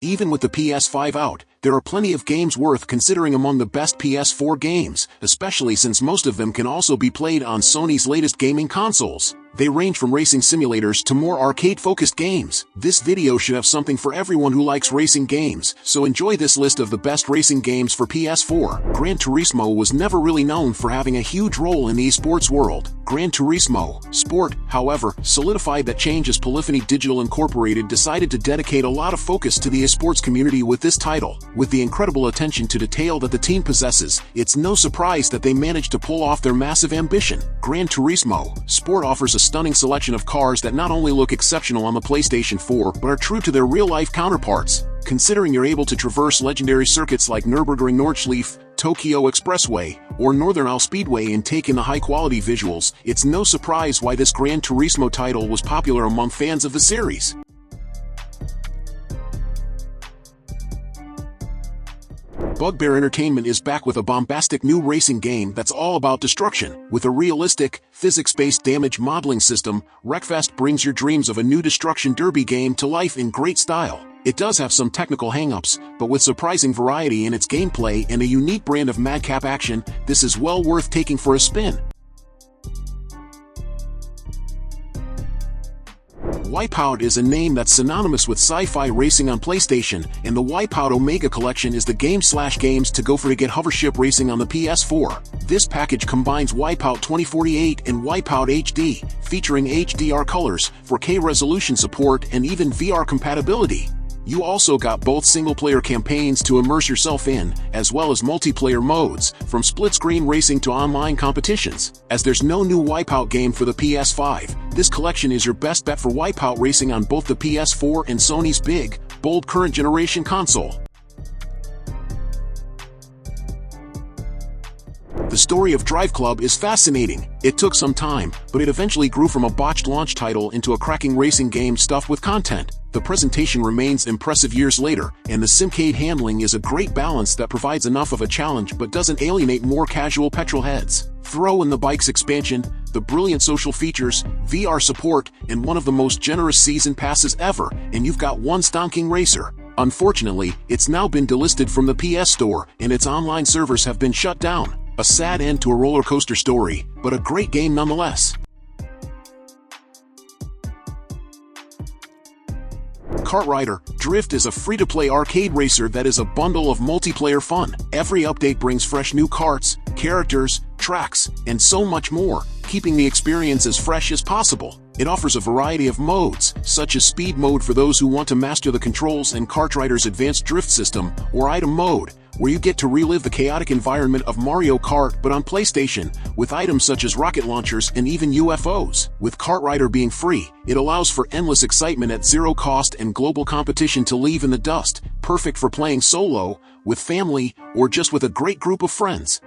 Even with the PS5 out, there are plenty of games worth considering among the best PS4 games, especially since most of them can also be played on Sony's latest gaming consoles. They range from racing simulators to more arcade-focused games. This video should have something for everyone who likes racing games, so enjoy this list of the best racing games for PS4. Gran Turismo was never really known for having a huge role in the esports world. Gran Turismo Sport, however, solidified that change as Polyphony Digital Incorporated decided to dedicate a lot of focus to the esports community with this title. With the incredible attention to detail that the team possesses, it's no surprise that they managed to pull off their massive ambition. Gran Turismo Sport offers a stunning selection of cars that not only look exceptional on the PlayStation 4 but are true to their real-life counterparts. Considering you're able to traverse legendary circuits like Nürburgring Nordschleife, Tokyo Expressway, or Northern Isle Speedway and take in the high-quality visuals, it's no surprise why this Gran Turismo title was popular among fans of the series. Bugbear Entertainment is back with a bombastic new racing game that's all about destruction. With a realistic, physics-based damage modeling system, Wreckfest brings your dreams of a new destruction derby game to life in great style. It does have some technical hang-ups, but with surprising variety in its gameplay and a unique brand of madcap action, this is well worth taking for a spin. Wipeout is a name that's synonymous with sci-fi racing on PlayStation, and the Wipeout Omega Collection is the games to go for to get hovership racing on the PS4. This package combines Wipeout 2048 and Wipeout HD, featuring HDR colors, 4K resolution support, and even VR compatibility. You also got both single-player campaigns to immerse yourself in, as well as multiplayer modes, from split-screen racing to online competitions. As there's no new Wipeout game for the PS5, this collection is your best bet for Wipeout racing on both the PS4 and Sony's big, bold current-generation console. The story of DriveClub is fascinating. It took some time, but it eventually grew from a botched launch title into a cracking racing game stuffed with content. The presentation remains impressive years later, and the simcade handling is a great balance that provides enough of a challenge but doesn't alienate more casual petrol heads. Throw in the bikes expansion, the brilliant social features, VR support, and one of the most generous season passes ever, and you've got one stonking racer. Unfortunately, it's now been delisted from the PS Store, and its online servers have been shut down. A sad end to a roller coaster story, but a great game nonetheless. KartRider Drift is a free-to-play arcade racer that is a bundle of multiplayer fun. Every update brings fresh new karts, characters, tracks, and so much more, keeping the experience as fresh as possible. It offers a variety of modes, such as speed mode for those who want to master the controls and KartRider's advanced drift system, or item mode, where you get to relive the chaotic environment of Mario Kart but on PlayStation, with items such as rocket launchers and even UFOs. With KartRider being free, it allows for endless excitement at zero cost and global competition to leave in the dust, perfect for playing solo, with family, or just with a great group of friends.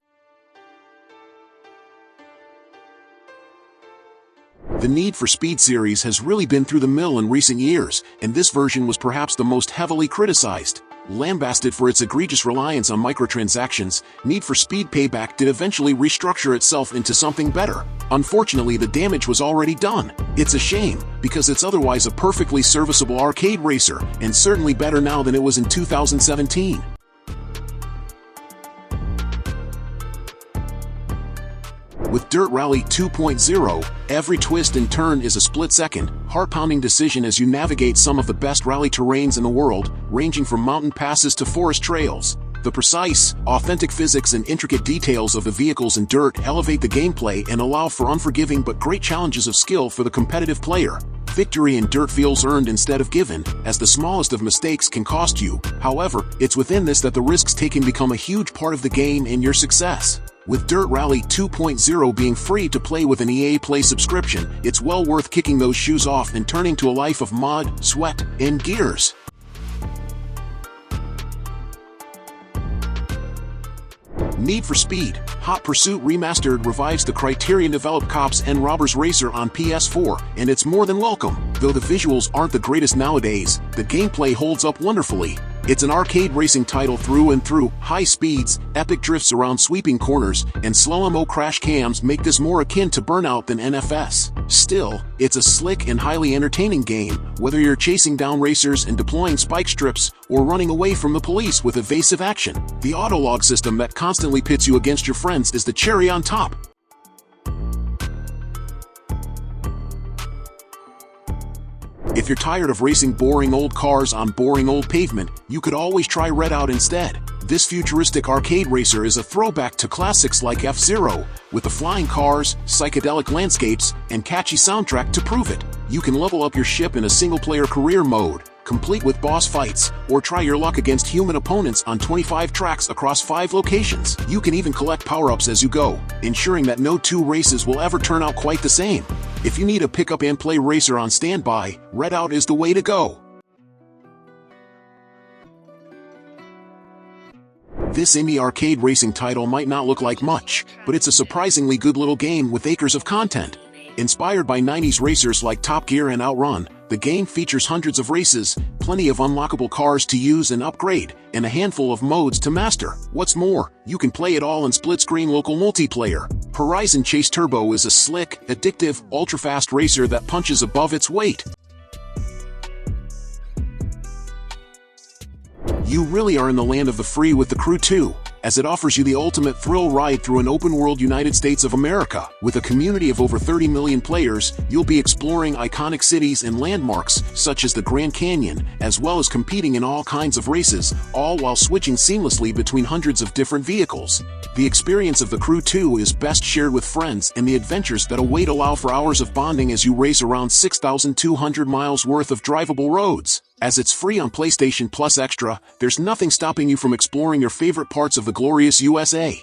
The Need for Speed series has really been through the mill in recent years, and this version was perhaps the most heavily criticized. Lambasted for its egregious reliance on microtransactions, Need for Speed Payback did eventually restructure itself into something better. Unfortunately, the damage was already done. It's a shame, because it's otherwise a perfectly serviceable arcade racer, and certainly better now than it was in 2017. With Dirt Rally 2.0, every twist and turn is a split-second, heart-pounding decision as you navigate some of the best rally terrains in the world, ranging from mountain passes to forest trails. The precise, authentic physics and intricate details of the vehicles in Dirt elevate the gameplay and allow for unforgiving but great challenges of skill for the competitive player. Victory in Dirt feels earned instead of given, as the smallest of mistakes can cost you. However, it's within this that the risks taken become a huge part of the game and your success. With Dirt Rally 2.0 being free to play with an EA Play subscription, it's well worth kicking those shoes off and turning to a life of mud, sweat, and gears. Need for Speed Hot Pursuit Remastered revives the Criterion-developed Cops and Robbers racer on PS4, and it's more than welcome. Though the visuals aren't the greatest nowadays, the gameplay holds up wonderfully. It's an arcade racing title through and through. High speeds, epic drifts around sweeping corners, and slow-mo crash cams make this more akin to Burnout than NFS. Still, it's a slick and highly entertaining game, whether you're chasing down racers and deploying spike strips, or running away from the police with evasive action. The autolog system that constantly pits you against your friends is the cherry on top. If you're tired of racing boring old cars on boring old pavement, you could always try Redout instead. This futuristic arcade racer is a throwback to classics like F-Zero, with the flying cars, psychedelic landscapes, and catchy soundtrack to prove it. You can level up your ship in a single-player career mode, complete with boss fights, or try your luck against human opponents on 25 tracks across 5 locations. You can even collect power-ups as you go, ensuring that no 2 races will ever turn out quite the same. If you need a pick-up-and-play racer on standby, Redout is the way to go. This indie arcade racing title might not look like much, but it's a surprisingly good little game with acres of content. Inspired by 90s racers like Top Gear and Outrun, the game features hundreds of races, plenty of unlockable cars to use and upgrade, and a handful of modes to master. What's more, you can play it all in split-screen local multiplayer. Horizon Chase Turbo is a slick, addictive, ultra-fast racer that punches above its weight. You really are in the land of the free with The Crew 2, as it offers you the ultimate thrill ride through an open-world United States of America. With a community of over 30 million players, you'll be exploring iconic cities and landmarks, such as the Grand Canyon, as well as competing in all kinds of races, all while switching seamlessly between hundreds of different vehicles. The experience of The Crew 2 is best shared with friends, and the adventures that await allow for hours of bonding as you race around 6,200 miles worth of drivable roads. As it's free on PlayStation Plus Extra, there's nothing stopping you from exploring your favorite parts of the glorious USA.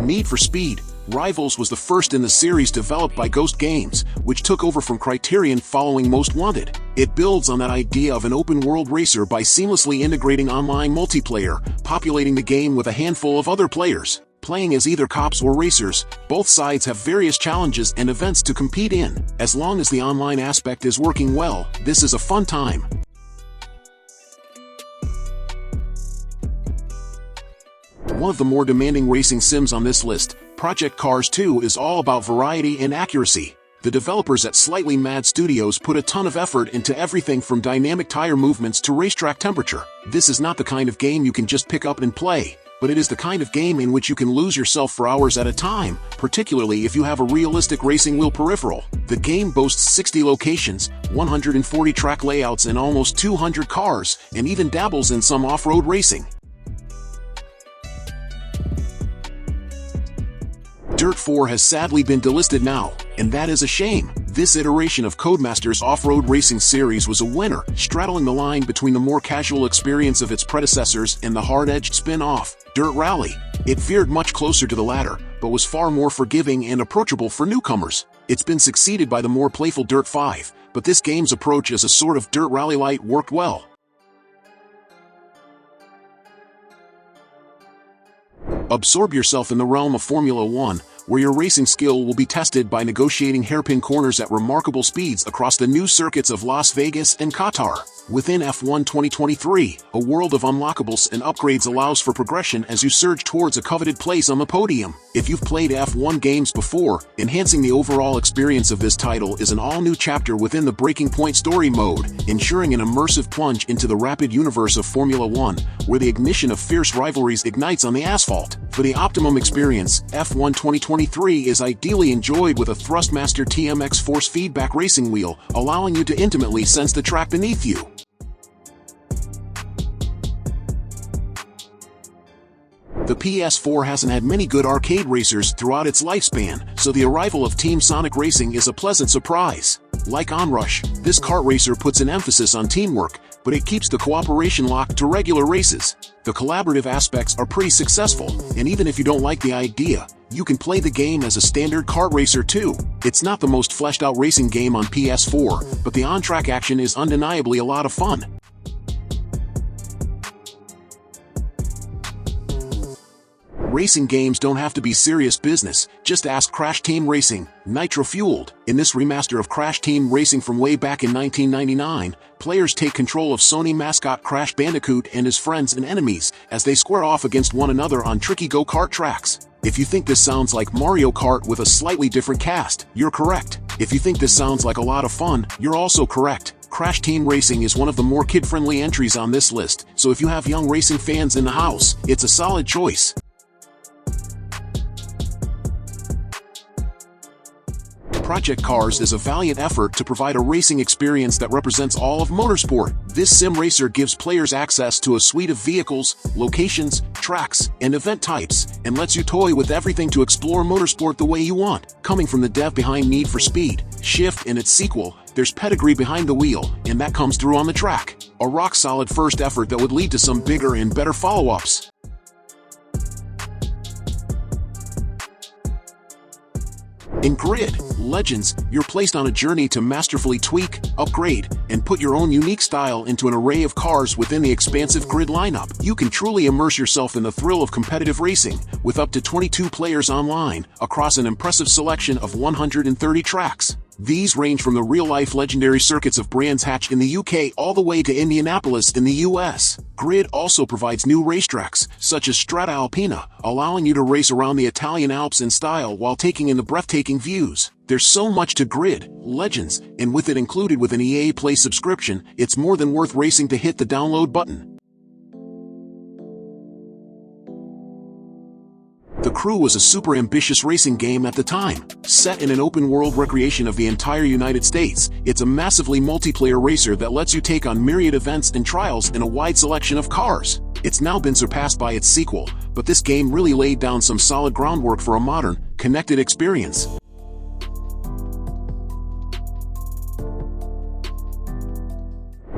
Need for Speed Rivals was the first in the series developed by Ghost Games, which took over from Criterion following Most Wanted. It builds on that idea of an open-world racer by seamlessly integrating online multiplayer, populating the game with a handful of other players. Playing as either cops or racers, both sides have various challenges and events to compete in. As long as the online aspect is working well, this is a fun time. One of the more demanding racing sims on this list, Project Cars 2, is all about variety and accuracy. The developers at Slightly Mad Studios put a ton of effort into everything from dynamic tire movements to racetrack temperature. This is not the kind of game you can just pick up and play, but it is the kind of game in which you can lose yourself for hours at a time, particularly if you have a realistic racing wheel peripheral. The game boasts 60 locations, 140 track layouts, and almost 200 cars, and even dabbles in some off-road racing. Dirt 4 has sadly been delisted now, and that is a shame. This iteration of Codemasters' off-road racing series was a winner, straddling the line between the more casual experience of its predecessors and the hard-edged spin-off, Dirt Rally. It veered much closer to the latter, but was far more forgiving and approachable for newcomers. It's been succeeded by the more playful Dirt 5, but this game's approach as a sort of Dirt Rally light worked well. Absorb yourself in the realm of Formula 1, where your racing skill will be tested by negotiating hairpin corners at remarkable speeds across the new circuits of Las Vegas and Qatar. Within F1 2023, a world of unlockables and upgrades allows for progression as you surge towards a coveted place on the podium. If you've played F1 games before, enhancing the overall experience of this title is an all-new chapter within the Breaking Point story mode, ensuring an immersive plunge into the rapid universe of Formula 1, where the ignition of fierce rivalries ignites on the asphalt. For the optimum experience, F1 2023 is ideally enjoyed with a Thrustmaster TMX force feedback racing wheel, allowing you to intimately sense the track beneath you. The PS4 hasn't had many good arcade racers throughout its lifespan, so the arrival of Team Sonic Racing is a pleasant surprise. Like Onrush, this kart racer puts an emphasis on teamwork, but it keeps the cooperation locked to regular races. The collaborative aspects are pretty successful, and even if you don't like the idea, you can play the game as a standard kart racer too. It's not the most fleshed out racing game on PS4, but the on-track action is undeniably a lot of fun. Racing games don't have to be serious business, just ask Crash Team Racing, Nitro-Fueled. In this remaster of Crash Team Racing from way back in 1999, players take control of Sony mascot Crash Bandicoot and his friends and enemies as they square off against one another on tricky go-kart tracks. If you think this sounds like Mario Kart with a slightly different cast, you're correct. If you think this sounds like a lot of fun, you're also correct. Crash Team Racing is one of the more kid-friendly entries on this list, so if you have young racing fans in the house, it's a solid choice. Project Cars is a valiant effort to provide a racing experience that represents all of motorsport. This sim racer gives players access to a suite of vehicles, locations, tracks, and event types, and lets you toy with everything to explore motorsport the way you want. Coming from the dev behind Need for Speed, Shift, and its sequel, there's pedigree behind the wheel, and that comes through on the track. A rock-solid first effort that would lead to some bigger and better follow-ups. In Grid Legends, you're placed on a journey to masterfully tweak, upgrade, and put your own unique style into an array of cars within the expansive Grid lineup. You can truly immerse yourself in the thrill of competitive racing, with up to 22 players online, across an impressive selection of 130 tracks. These range from the real-life legendary circuits of Brands Hatch in the UK all the way to Indianapolis in the US. Grid also provides new racetracks, such as Strada Alpina, allowing you to race around the Italian Alps in style while taking in the breathtaking views. There's so much to Grid Legends, and with it included with an EA Play subscription, it's more than worth racing to hit the download button. The Crew was a super ambitious racing game at the time. Set in an open-world recreation of the entire United States, it's a massively multiplayer racer that lets you take on myriad events and trials in a wide selection of cars. It's now been surpassed by its sequel, but this game really laid down some solid groundwork for a modern, connected experience.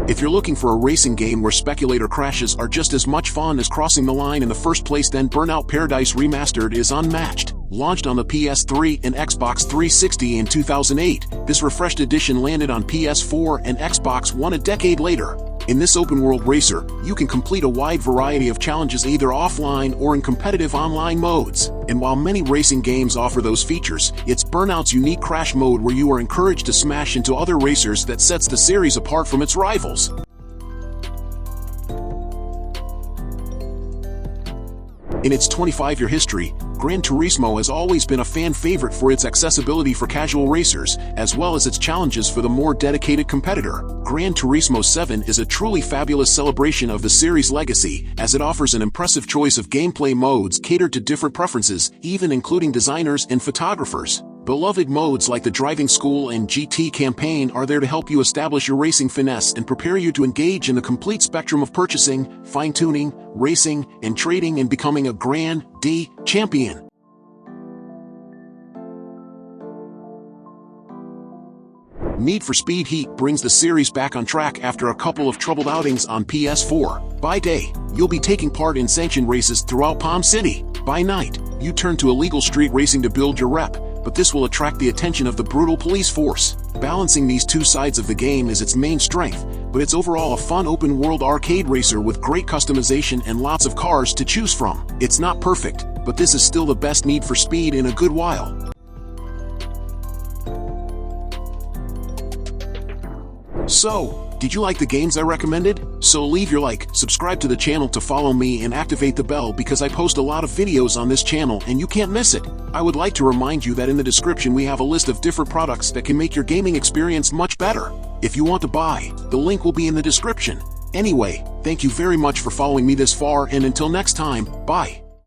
If you're looking for a racing game where speculator crashes are just as much fun as crossing the line in the first place, then Burnout Paradise Remastered is unmatched. Launched on the PS3 and Xbox 360 in 2008, this refreshed edition landed on PS4 and Xbox One a decade later. In this open-world racer, you can complete a wide variety of challenges either offline or in competitive online modes. And while many racing games offer those features, it's Burnout's unique crash mode where you are encouraged to smash into other racers that sets the series apart from its rivals. In its 25-year history, Gran Turismo has always been a fan favorite for its accessibility for casual racers, as well as its challenges for the more dedicated competitor. Gran Turismo 7 is a truly fabulous celebration of the series' legacy, as it offers an impressive choice of gameplay modes catered to different preferences, even including designers and photographers. Beloved modes like the Driving School and GT Campaign are there to help you establish your racing finesse and prepare you to engage in the complete spectrum of purchasing, fine-tuning, racing, and trading and becoming a Grand D champion. Need for Speed Heat brings the series back on track after a couple of troubled outings on PS4. By day, you'll be taking part in sanctioned races throughout Palm City. By night, you turn to illegal street racing to build your rep, but this will attract the attention of the brutal police force. Balancing these two sides of the game is its main strength, but it's overall a fun open-world arcade racer with great customization and lots of cars to choose from. It's not perfect, but this is still the best Need for Speed in a good while. So, did you like the games I recommended? So leave your like, subscribe to the channel to follow me, and activate the bell because I post a lot of videos on this channel and you can't miss it. I would like to remind you that in the description we have a list of different products that can make your gaming experience much better. If you want to buy, the link will be in the description. Anyway, thank you very much for following me this far, and until next time, bye.